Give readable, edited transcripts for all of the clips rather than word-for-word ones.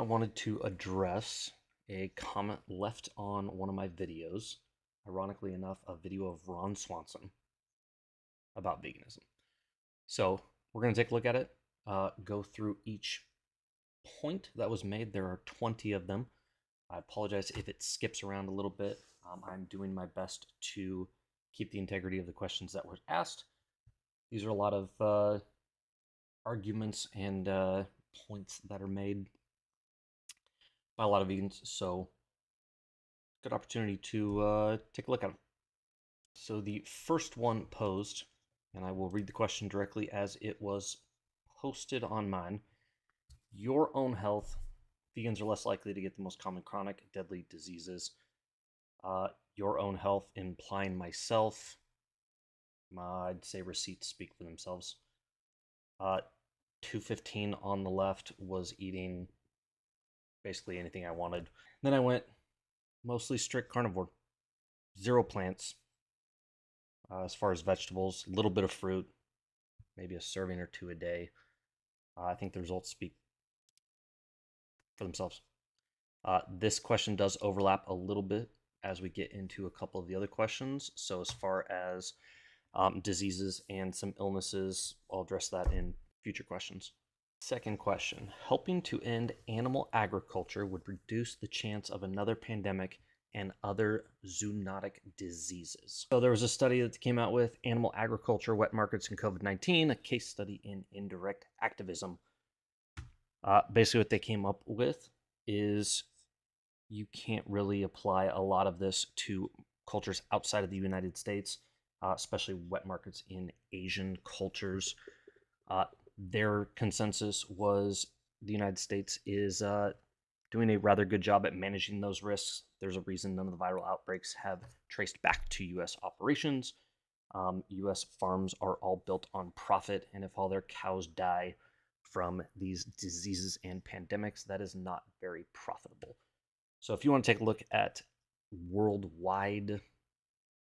wanted to address a comment left on one of my videos, ironically enough, a video of Ron Swanson about veganism. So we're going to take a look at it, go through each point that was made. There are 20 of them. I apologize if it skips around a little bit. I'm doing my best to keep the integrity of the questions that were asked. These are a lot of arguments and points that are made by a lot of vegans, so good opportunity to take a look at them. So the first one posed, and I will read the question directly as it was posted on mine. Your own health, vegans are less likely to get the most common chronic deadly diseases. Your own health, implying myself. I'd say receipts speak for themselves. 215 on the left was eating basically anything I wanted. Then I went mostly strict carnivore, 0 plants. As far as vegetables, a little bit of fruit, maybe a serving or 2 a day. I think the results speak for themselves. This question does overlap a little bit as we get into a couple of the other questions. So as far as diseases and some illnesses, I'll address that in future questions. Second question, helping to end animal agriculture would reduce the chance of another pandemic and other zoonotic diseases. So there was a study that came out with animal agriculture, wet markets, and COVID-19, a case study in indirect activism. Basically what they came up with is you can't really apply a lot of this to cultures outside of the United States, especially wet markets in Asian cultures. Their consensus was the United States is doing a rather good job at managing those risks. There's a reason none of the viral outbreaks have traced back to U.S. operations. U.S. farms are all built on profit, and if all their cows die from these diseases and pandemics, that is not very profitable. So if you want to take a look at worldwide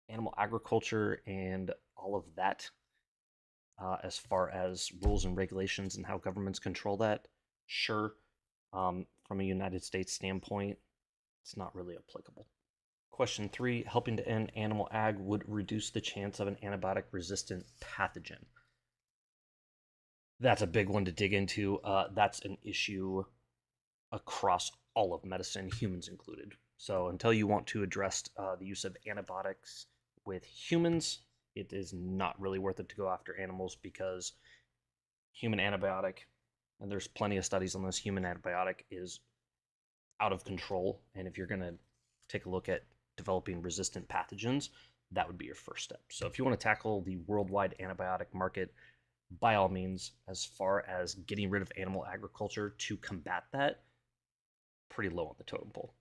animal agriculture and all of that, as far as rules and regulations and how governments control that, sure. From a United States standpoint, it's not really applicable. Question 3, helping to end animal ag would reduce the chance of an antibiotic-resistant pathogen. That's a big one to dig into. That's an issue across all of medicine, humans included. So until you want to address the use of antibiotics with humans, it is not really worth it to go after animals, because human antibiotic, and there's plenty of studies on this, human antibiotic is out of control. And if you're going to take a look at developing resistant pathogens, that would be your first step. So if you want to tackle the worldwide antibiotic market, by all means. As far as getting rid of animal agriculture to combat that, pretty low on the totem pole.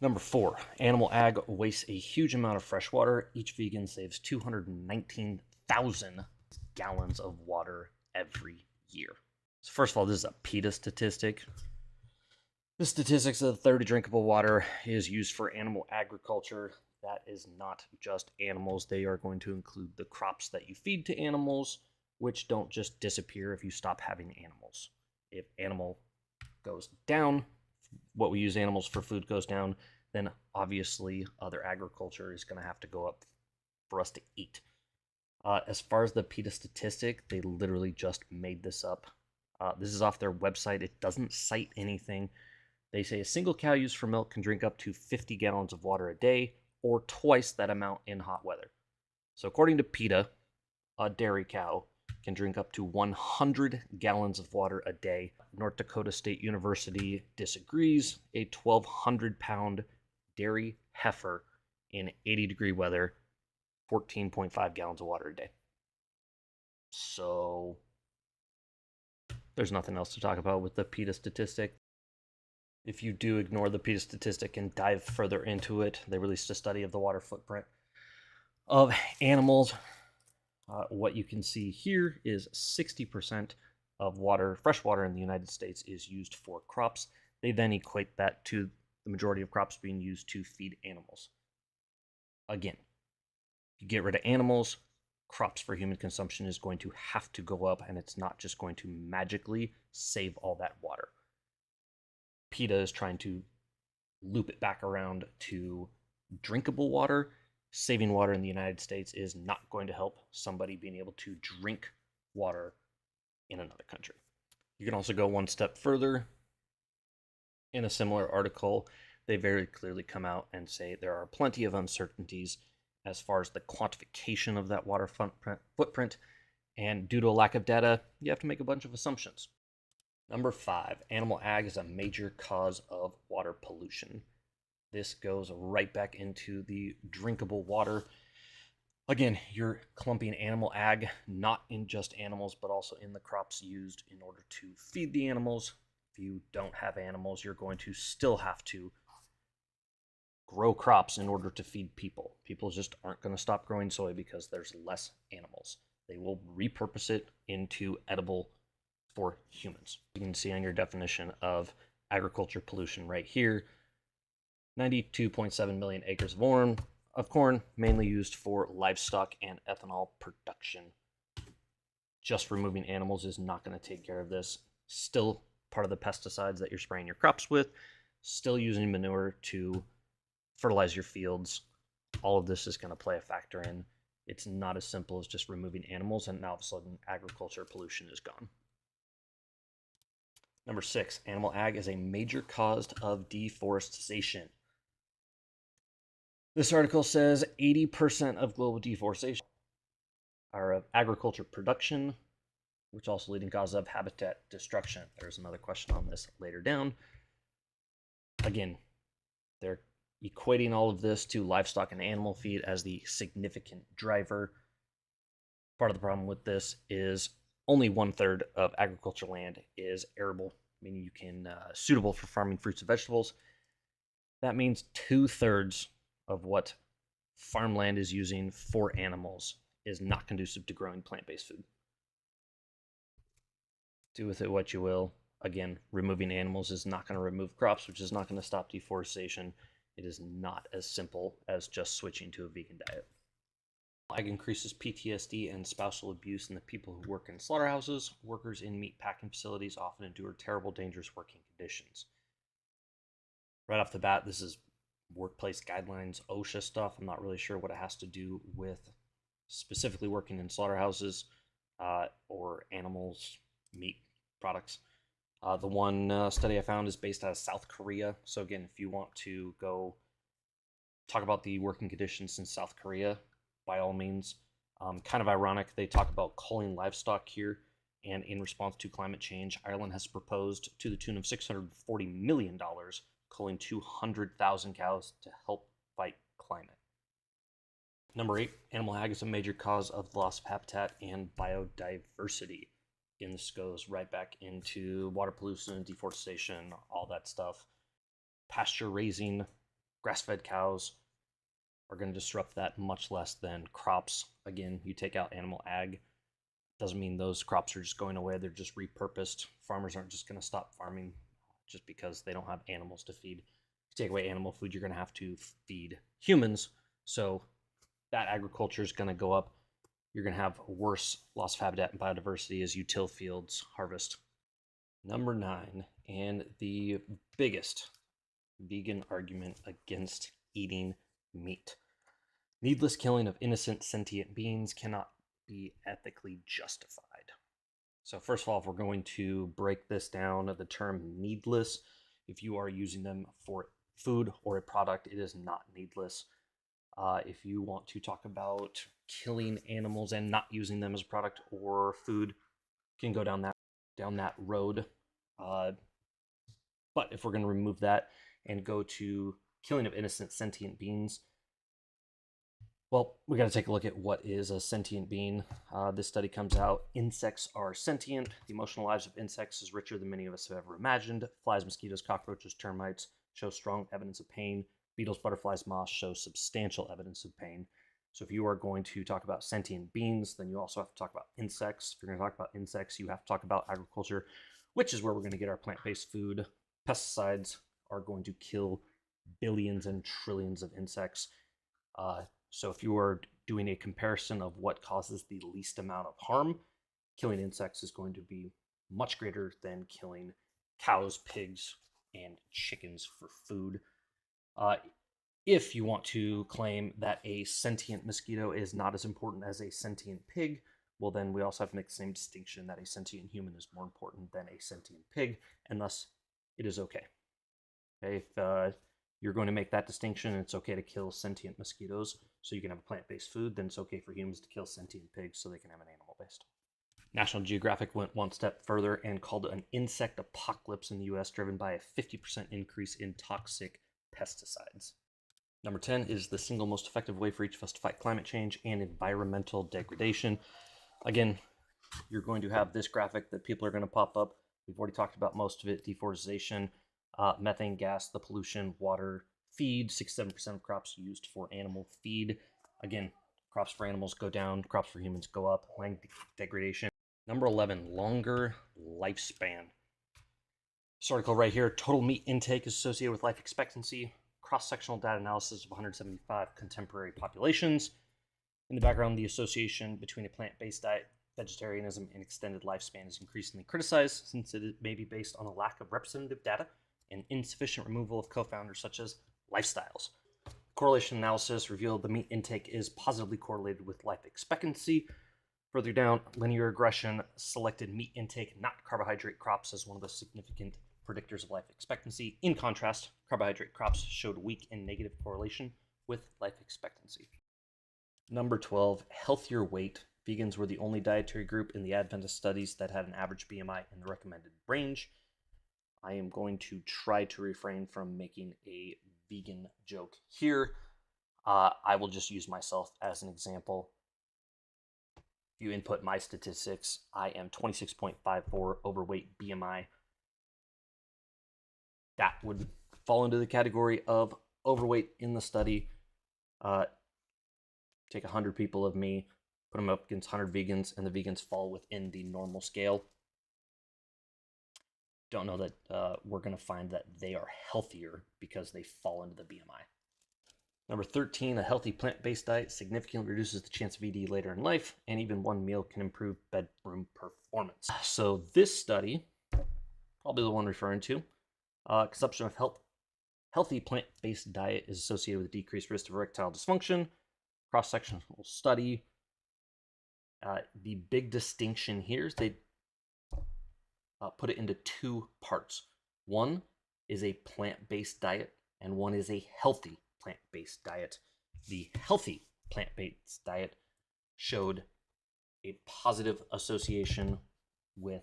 Number 4, animal ag wastes a huge amount of fresh water. Each vegan saves 219,000 gallons of water every year. So first of all, this is a PETA statistic. The statistics of 30 drinkable water is used for animal agriculture. That is not just animals. They are going to include the crops that you feed to animals, which don't just disappear if you stop having animals. If animal goes down, what we use animals for food goes down, then obviously other agriculture is going to have to go up for us to eat. As far as the PETA statistic, they literally just made this up. This is off their website. It doesn't cite anything. They say a single cow used for milk can drink up to 50 gallons of water a day, or twice that amount in hot weather. So according to PETA, a dairy cow can drink up to 100 gallons of water a day. North Dakota State University disagrees. A 1,200-pound dairy heifer in 80-degree weather, 14.5 gallons of water a day. So there's nothing else to talk about with the PETA statistic. If you do ignore the PETA statistic and dive further into it, they released a study of the water footprint of animals. What you can see here is 60% of water, fresh water in the United States, is used for crops. They then equate that to the majority of crops being used to feed animals. Again, if you get rid of animals, crops for human consumption is going to have to go up, and it's not just going to magically save all that water. PETA is trying to loop it back around to drinkable water. Saving water in the United States is not going to help somebody being able to drink water in another country. You can also go one step further. In a similar article, they very clearly come out and say there are plenty of uncertainties as far as the quantification of that water footprint, and due to a lack of data, you have to make a bunch of assumptions. Number 5, animal ag is a major cause of water pollution. This goes right back into the drinkable water. Again, you're clumping animal ag not in just animals, but also in the crops used in order to feed the animals. If you don't have animals, you're going to still have to grow crops in order to feed people. People just aren't going to stop growing soy because there's less animals. They will repurpose it into edible for humans. You can see on your definition of agriculture pollution right here, 92.7 million acres of corn, mainly used for livestock and ethanol production. Just removing animals is not going to take care of this. Still part of the pesticides that you're spraying your crops with, still using manure to fertilize your fields. All of this is going to play a factor in. It's not as simple as just removing animals and now all of a sudden agriculture pollution is gone. Number 6, animal ag is a major cause of deforestation. This article says 80% of global deforestation are of agriculture production, which is also leading cause of habitat destruction. There's another question on this later down. Again, they're equating all of this to livestock and animal feed as the significant driver. Part of the problem with this is only 1/3 of agricultural land is arable, meaning you can suitable for farming fruits and vegetables. That means 2/3 of what farmland is using for animals is not conducive to growing plant-based food. Do with it what you will. Again, removing animals is not going to remove crops, which is not going to stop deforestation. It is not as simple as just switching to a vegan diet. Ag increases PTSD and spousal abuse in the people who work in slaughterhouses. Workers in meat packing facilities often endure terrible, dangerous working conditions. Right off the bat, this is workplace guidelines, OSHA stuff. I'm not really sure what it has to do with specifically working in slaughterhouses or animals, meat products. The one study I found is based out of South Korea. So again, if you want to go talk about the working conditions in South Korea, by all means. Kind of ironic, they talk about culling livestock here, and in response to climate change, Ireland has proposed to the tune of $640 million, culling 200,000 cows to help fight climate. Number 8, animal ag is a major cause of the loss of habitat and biodiversity. Again, this goes right back into water pollution, deforestation, all that stuff. Pasture raising, grass-fed cows are going to disrupt that much less than crops. Again, you take out animal ag, doesn't mean those crops are just going away. They're just repurposed. Farmers aren't just going to stop farming just because they don't have animals to feed. If you take away animal food, you're going to have to feed humans. So that agriculture is going to go up. You're going to have worse loss of habitat and biodiversity as you till fields, harvest. Number 9, and the biggest vegan argument against eating meat. Needless killing of innocent sentient beings cannot be ethically justified. So first of all, if we're going to break this down, the term needless, if you are using them for food or a product, it is not needless. If you want to talk about killing animals and not using them as a product or food, you can go down that road. But if we're going to remove that and go to killing of innocent sentient beings, well, we got to take a look at what is a sentient being. This study comes out. Insects are sentient. The emotional lives of insects is richer than many of us have ever imagined. Flies, mosquitoes, cockroaches, termites show strong evidence of pain. Beetles, butterflies, moths show substantial evidence of pain. So if you are going to talk about sentient beings, then you also have to talk about insects. If you're going to talk about insects, you have to talk about agriculture, which is where we're going to get our plant-based food. Pesticides are going to kill billions and trillions of insects. So if you are doing a comparison of what causes the least amount of harm, killing insects is going to be much greater than killing cows, pigs, and chickens for food. If you want to claim that a sentient mosquito is not as important as a sentient pig, well, then we also have to make the same distinction that a sentient human is more important than a sentient pig, and thus it is okay. If you're going to make that distinction, and it's okay to kill sentient mosquitoes so you can have a plant-based food, then it's okay for humans to kill sentient pigs so they can have an animal-based. National Geographic went one step further and called it an insect apocalypse in the US, driven by a 50% increase in toxic pesticides. Number 10 is the single most effective way for each of us to fight climate change and environmental degradation. Again, you're going to have this graphic that people are going to pop up. We've already talked about most of it: deforestation, methane gas, the pollution, water, feed. 67% of crops used for animal feed. Again, crops for animals go down, crops for humans go up. Land degradation. Number 11, longer lifespan. This article right here: total meat intake is associated with life expectancy. Cross-sectional data analysis of 175 contemporary populations. In the background, the association between a plant-based diet, vegetarianism, and extended lifespan is increasingly criticized, since it may be based on a lack of representative data and insufficient removal of co-founders such as lifestyles. Correlation analysis revealed the meat intake is positively correlated with life expectancy. Further down, linear regression selected meat intake, not carbohydrate crops, as one of the significant predictors of life expectancy. In contrast, carbohydrate crops showed weak and negative correlation with life expectancy. Number 12, healthier weight. Vegans were the only dietary group in the Adventist Studies that had an average BMI in the recommended range. I am going to try to refrain from making a vegan joke here. I will just use myself as an example. If you input my statistics, I am 26.54 overweight BMI. That would fall into the category of overweight in the study. Take 100 people of me, put them up against 100 vegans, and the vegans fall within the normal scale. Don't know that we're going to find that they are healthier because they fall into the BMI. Number 13, a healthy plant-based diet significantly reduces the chance of ED later in life, and even one meal can improve bedroom performance. So this study, probably the one referring to, consumption of healthy plant-based diet is associated with a decreased risk of erectile dysfunction. Cross-sectional study. The big distinction here is they put it into two parts. One is a plant-based diet, and one is a healthy plant-based diet. The healthy plant-based diet showed a positive association with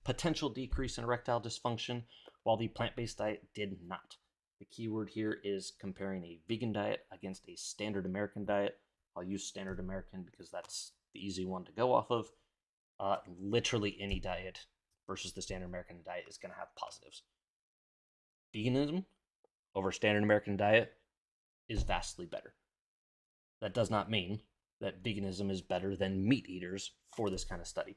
potential decrease in erectile dysfunction, while the plant-based diet did not. The key word here is comparing a vegan diet against a standard American diet. I'll use standard American because that's the easy one to go off of. Literally any diet versus the standard American diet is going to have positives. Veganism over standard American diet is vastly better. That does not mean that veganism is better than meat eaters for this kind of study.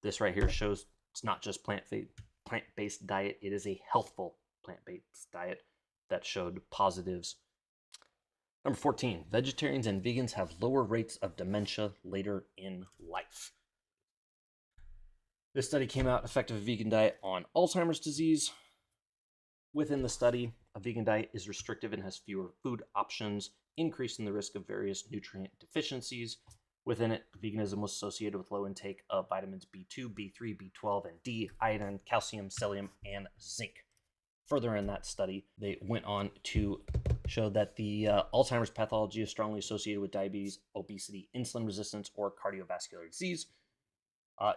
This right here shows it's not just plant-based diet, it is a healthful plant-based diet that showed positives. Number 14, vegetarians and vegans have lower rates of dementia later in life. This study came out: effective vegan diet on Alzheimer's disease. Within the study, a vegan diet is restrictive and has fewer food options, increasing the risk of various nutrient deficiencies. Within it, veganism was associated with low intake of vitamins B2, B3, B12, and D, iodine, calcium, selenium, and zinc. Further in that study, they went on to show that the Alzheimer's pathology is strongly associated with diabetes, obesity, insulin resistance, or cardiovascular disease.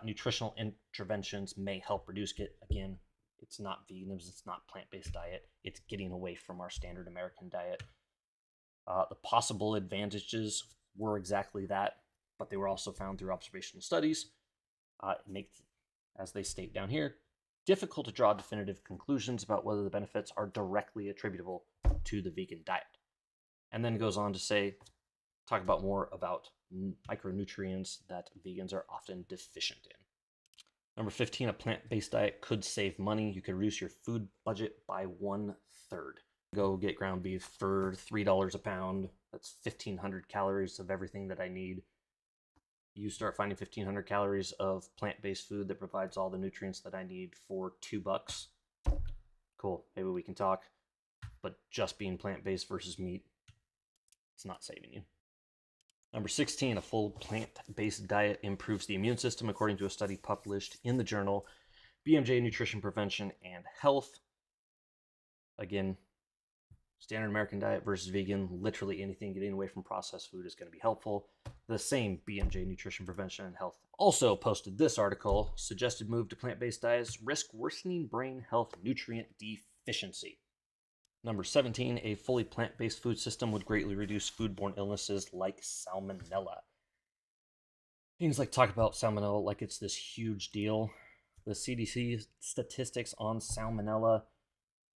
Nutritional interventions may help reduce it. Again, it's not veganism, it's not plant-based diet. It's getting away from our standard American diet. The possible advantages were exactly that, but they were also found through observational studies. It makes, as they state down here, difficult to draw definitive conclusions about whether the benefits are directly attributable to the vegan diet. And then it goes on to talk about more about micronutrients that vegans are often deficient in. Number 15, a plant-based diet could save money. You could reduce your food budget by 1/3. go get ground beef for $3 a pound. That's 1,500 calories of everything that I need. You start finding 1,500 calories of plant-based food that provides all the nutrients that I need for $2. Cool, maybe we can talk. But just being plant-based versus meat, it's not saving you. Number 16, a full plant-based diet improves the immune system, according to a study published in the journal BMJ Nutrition Prevention and Health. Again, standard American diet versus vegan, literally anything getting away from processed food is going to be helpful. The same BMJ Nutrition Prevention and Health also posted this article, suggested move to plant-based diets risk worsening brain health nutrient deficiency. Number 17, a fully plant-based food system would greatly reduce foodborne illnesses like salmonella. Things like talk about salmonella like it's this huge deal. The CDC statistics on salmonella: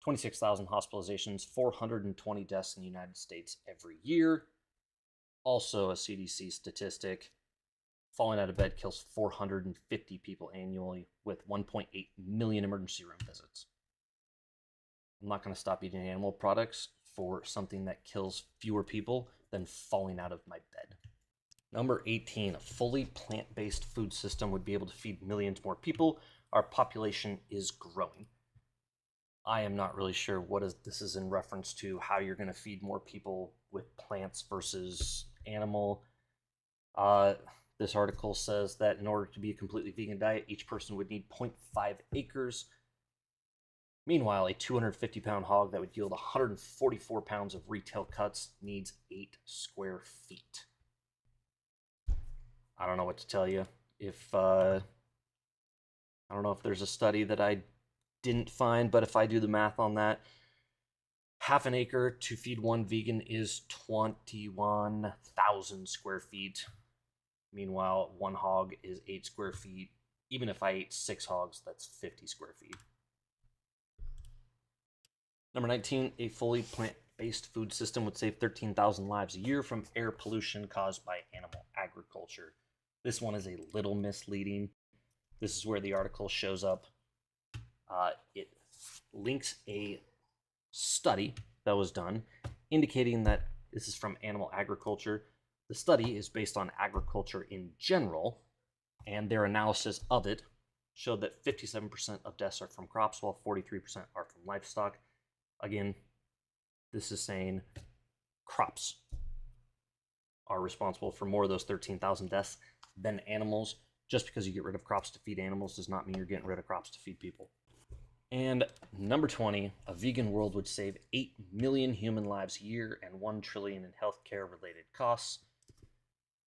26,000 hospitalizations, 420 deaths in the United States every year. Also a CDC statistic, falling out of bed kills 450 people annually with 1.8 million emergency room visits. I'm not going to stop eating animal products for something that kills fewer people than falling out of my bed. Number 18, a fully plant-based food system would be able to feed millions more people. Our population is growing. I am not really sure what this is in reference to, how you're going to feed more people with plants versus animal. This article says that in order to be a completely vegan diet, each person would need 0.5 acres. Meanwhile, a 250-pound hog that would yield 144 pounds of retail cuts needs 8 square feet. I don't know what to tell you. I don't know if there's a study that I didn't find, but if I do the math on that, half an acre to feed one vegan is 21,000 square feet. Meanwhile, one hog is 8 square feet. Even if I ate 6 hogs, that's 50 square feet. Number 19, a fully plant-based food system would save 13,000 lives a year from air pollution caused by animal agriculture. This one is a little misleading. This is where the article shows up. It links a study that was done indicating that this is from animal agriculture. The study is based on agriculture in general, and their analysis of it showed that 57% of deaths are from crops, while 43% are from livestock. Again, this is saying crops are responsible for more of those 13,000 deaths than animals. Just because you get rid of crops to feed animals does not mean you're getting rid of crops to feed people. And number 20, a vegan world would save 8 million human lives a year and 1 trillion in healthcare related costs.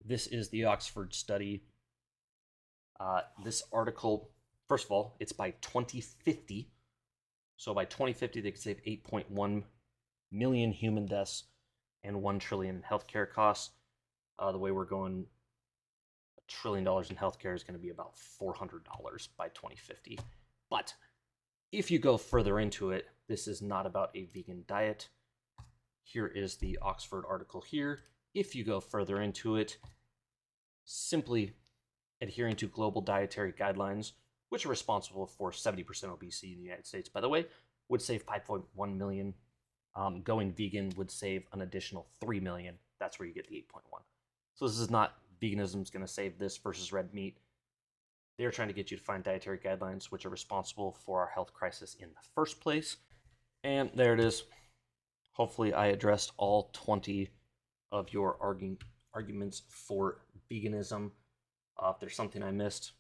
This is the Oxford study. This article, first of all, it's by 2050. So by 2050, they could save 8.1 million human deaths and 1 trillion in healthcare costs. The way we're going, $1 trillion in healthcare is going to be about $400 by 2050. But if you go further into it, this is not about a vegan diet. Here is the Oxford article here. If you go further into it, simply adhering to global dietary guidelines, which are responsible for 70% obesity in the United States, by the way, would save 5.1 million. Going vegan would save an additional 3 million. That's where you get the 8.1. So this is not veganism's going to save this versus red meat. They're trying to get you to find dietary guidelines which are responsible for our health crisis in the first place. And there it is. Hopefully I addressed all 20 of your arguments for veganism. If there's something I missed,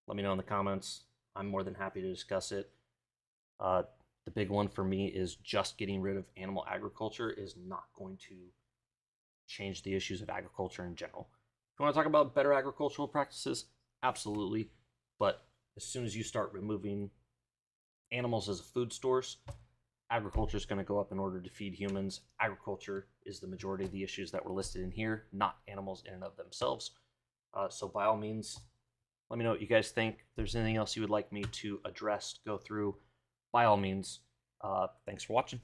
let me know in the comments. I'm more than happy to discuss it. The big one for me is just getting rid of animal agriculture is not going to change the issues of agriculture in general. If you want to talk about better agricultural practices, absolutely. But as soon as you start removing animals as a food source, agriculture is going to go up in order to feed humans. Agriculture is the majority of the issues that were listed in here, not animals in and of themselves. So by all means, let me know what you guys think. If there's anything else you would like me to address, go through, by all means. Thanks for watching.